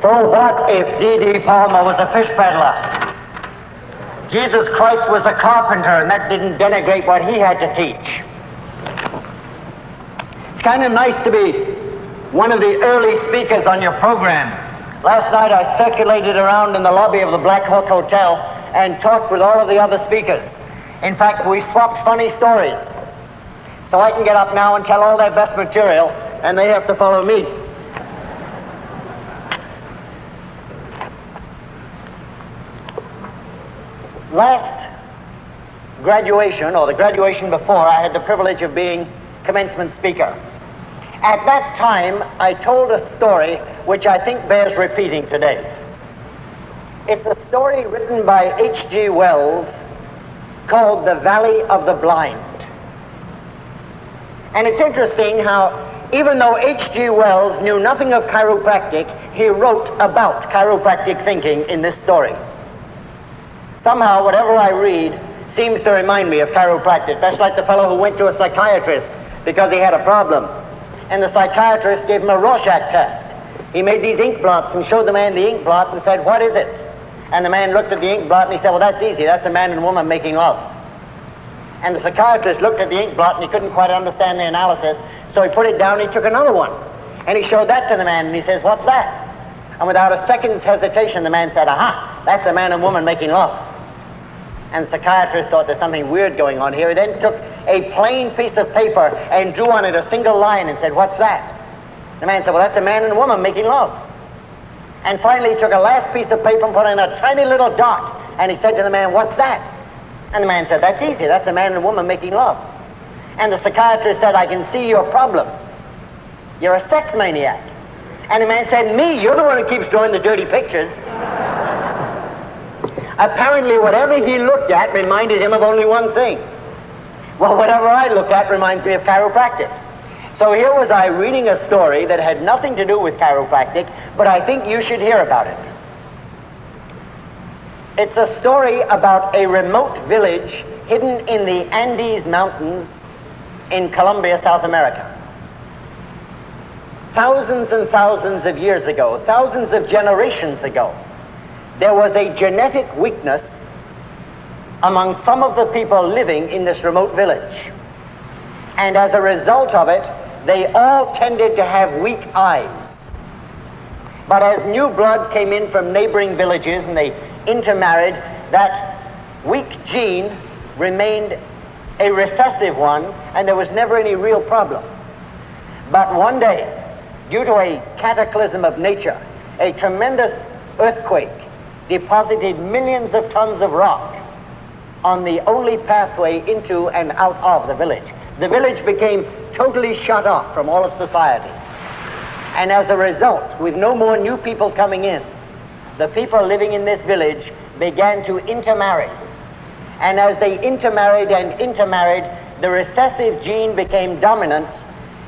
So what if D.D. Palmer was a fish peddler? Jesus Christ was a carpenter, and that didn't denigrate what he had to teach. It's kind of nice to be one of the early speakers on your program. Last night I circulated around in the lobby of the Blackhawk Hotel and talked with all of the other speakers. In fact, we swapped funny stories. So I can get up now and tell all their best material, and they have to follow me. Last graduation, or the graduation before, I had the privilege of being commencement speaker. At that time, I told a story which I think bears repeating today. It's a story written by H.G. Wells called The Valley of the Blind. And it's interesting how, even though H.G. Wells knew nothing of chiropractic, he wrote about chiropractic thinking in this story. Somehow, whatever I read seems to remind me of chiropractic. That's like the fellow who went to a psychiatrist because he had a problem. And the psychiatrist gave him a Rorschach test. He made these ink blots and showed the man the ink blot and said, "What is it?" And the man looked at the ink blot and he said, "Well, that's easy. That's a man and woman making love." And the psychiatrist looked at the ink blot and he couldn't quite understand the analysis, so he put it down and he took another one. And he showed that to the man and he says, "What's that?" And without a second's hesitation, the man said, "Aha, that's a man and woman making love." And the psychiatrist thought there's something weird going on here. He then took a plain piece of paper and drew on it a single line and said, "What's that?" The man said, "Well, that's a man and a woman making love." And finally he took a last piece of paper and put in a tiny little dot, and he said to the man, "What's that?" And the man said, "That's easy. That's a man and a woman making love." And the psychiatrist said, "I can see your problem. You're a sex maniac." And the man said, "Me? You're the one who keeps drawing the dirty pictures." Apparently, whatever he looked at reminded him of only one thing. Well, whatever I look at reminds me of chiropractic. So here was I reading a story that had nothing to do with chiropractic, but I think you should hear about it. It's a story about a remote village hidden in the Andes Mountains in Colombia, South America. Thousands and thousands of years ago, thousands of generations ago, there was a genetic weakness among some of the people living in this remote village. And as a result of it, they all tended to have weak eyes. But as new blood came in from neighboring villages and they intermarried, that weak gene remained a recessive one, and there was never any real problem. But one day, due to a cataclysm of nature, a tremendous earthquake deposited millions of tons of rock on the only pathway into and out of the village. The village became totally shut off from all of society. And as a result, with no more new people coming in, the people living in this village began to intermarry. And as they intermarried and intermarried, the recessive gene became dominant,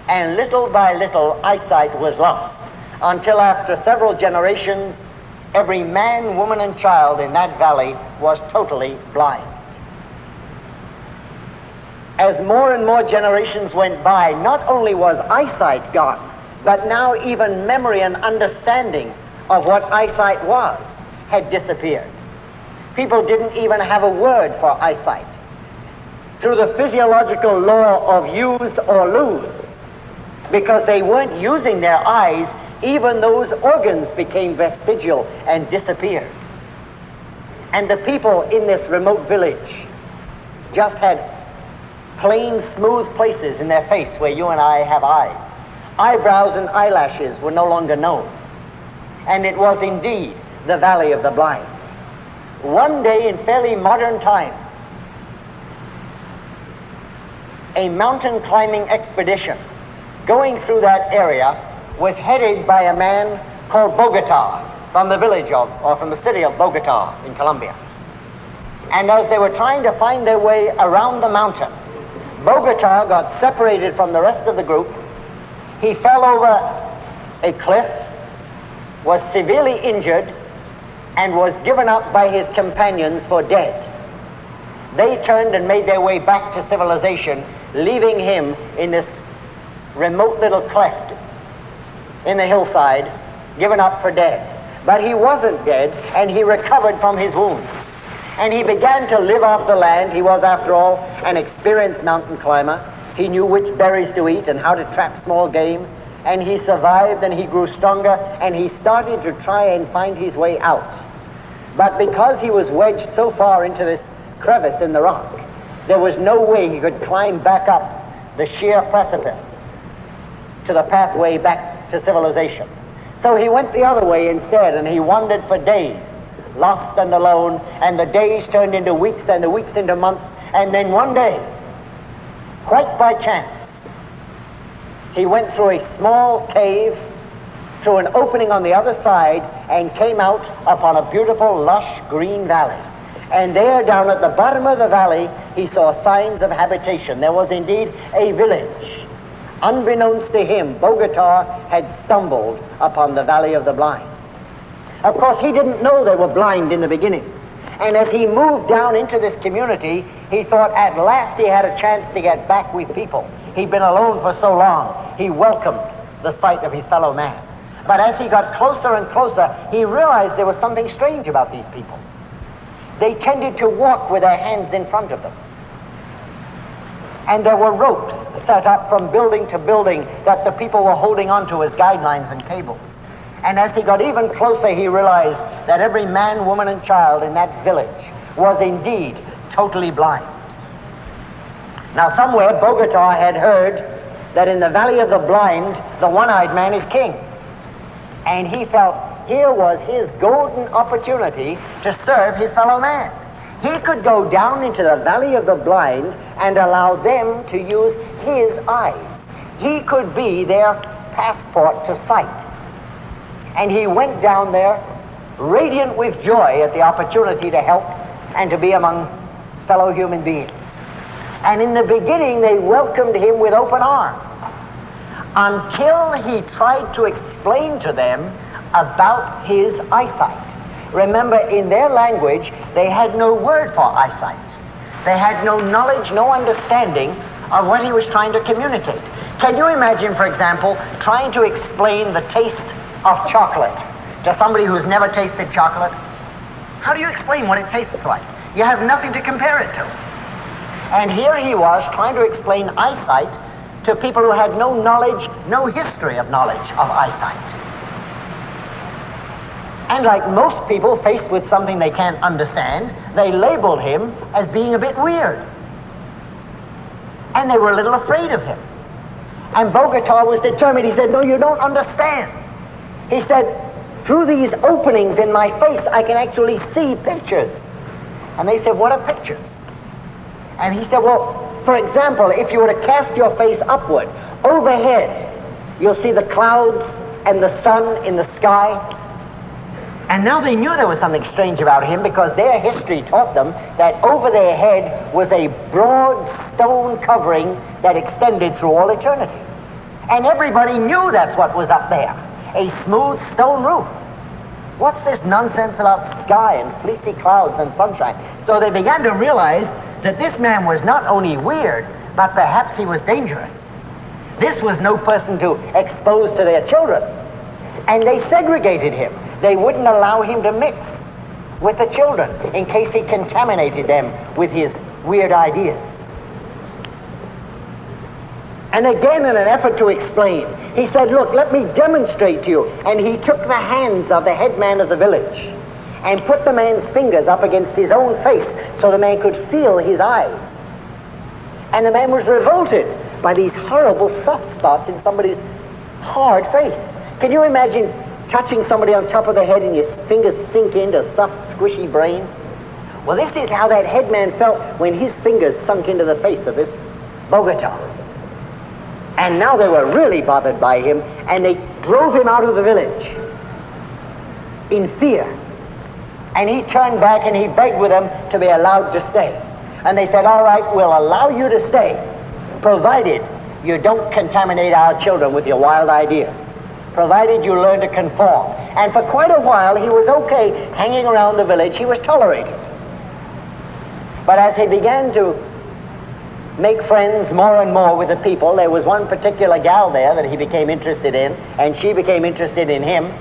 and little by little eyesight was lost, until after several generations, every man, woman, and child in that valley was totally blind. As more and more generations went by, not only was eyesight gone, but now even memory and understanding of what eyesight was had disappeared. People didn't even have a word for eyesight. Through the physiological law of use or lose, because they weren't using their eyes, even those organs became vestigial and disappeared. And the people in this remote village just had plain, smooth places in their face where you and I have eyes. Eyebrows and eyelashes were no longer known. And it was indeed the Valley of the Blind. One day in fairly modern times, a mountain climbing expedition going through that area was headed by a man called Bogota, from the village of, or from the city of Bogota in Colombia. And as they were trying to find their way around the mountain, Bogota got separated from the rest of the group. He fell over a cliff, was severely injured, and was given up by his companions for dead. They turned and made their way back to civilization, leaving him in this remote little cleft in the hillside, given up for dead. But he wasn't dead, and he recovered from his wounds. And he began to live off the land. He was, after all, an experienced mountain climber. He knew which berries to eat and how to trap small game. And he survived, and he grew stronger, and he started to try and find his way out. But because he was wedged so far into this crevice in the rock, there was no way he could climb back up the sheer precipice to the pathway back to civilization. So he went the other way instead, and he wandered for days, lost and alone, and the days turned into weeks, and the weeks into months, and then one day, quite by chance, he went through a small cave, through an opening on the other side, and came out upon a beautiful, lush, green valley. And there, down at the bottom of the valley, he saw signs of habitation. There was indeed a village. Unbeknownst to him, Bogota had stumbled upon the Valley of the Blind. Of course, he didn't know they were blind in the beginning. And as he moved down into this community, he thought at last he had a chance to get back with people. He'd been alone for so long. He welcomed the sight of his fellow man. But as he got closer and closer, he realized there was something strange about these people. They tended to walk with their hands in front of them. And there were ropes set up from building to building that the people were holding onto as guidelines and cables. And as he got even closer, he realized that every man, woman, and child in that village was indeed totally blind. Now, somewhere Bogota had heard that in the Valley of the Blind, the one-eyed man is king. And he felt here was his golden opportunity to serve his fellow man. He could go down into the Valley of the Blind and allow them to use his eyes. He could be their passport to sight. And he went down there radiant with joy at the opportunity to help and to be among fellow human beings. And in the beginning, they welcomed him with open arms until he tried to explain to them about his eyesight. Remember, in their language, they had no word for eyesight. They had no knowledge, no understanding of what he was trying to communicate. Can you imagine, for example, trying to explain the taste of chocolate to somebody who's never tasted chocolate? How do you explain what it tastes like? You have nothing to compare it to. And here he was trying to explain eyesight to people who had no knowledge, no history of knowledge of eyesight. And like most people faced with something they can't understand, they labeled him as being a bit weird. And they were a little afraid of him. And Bogota was determined. He said, "No, you don't understand." He said, "Through these openings in my face, I can actually see pictures." And they said, "What are pictures?" And he said, "Well, for example, if you were to cast your face upward, overhead, you'll see the clouds and the sun in the sky." And now they knew there was something strange about him, because their history taught them that over their head was a broad stone covering that extended through all eternity. And everybody knew that's what was up there, a smooth stone roof. What's this nonsense about sky and fleecy clouds and sunshine? So they began to realize that this man was not only weird, but perhaps he was dangerous. This was no person to expose to their children. And they segregated him. They wouldn't allow him to mix with the children in case he contaminated them with his weird ideas. And again, in an effort to explain, he said, "Look, let me demonstrate to you." And he took the hands of the head man of the village and put the man's fingers up against his own face so the man could feel his eyes. And the man was revolted by these horrible soft spots in somebody's hard face. Can you imagine touching somebody on top of the head and your fingers sink into soft, squishy brain? Well, this is how that headman felt when his fingers sunk into the face of this Bogota. And now they were really bothered by him, and they drove him out of the village in fear. And he turned back and he begged with them to be allowed to stay. And they said, "All right, we'll allow you to stay, provided you don't contaminate our children with your wild ideas. Provided you learn to conform." And for quite a while, he was okay hanging around the village. He was tolerated. But as he began to make friends more and more with the people, there was one particular gal there that he became interested in, and she became interested in him.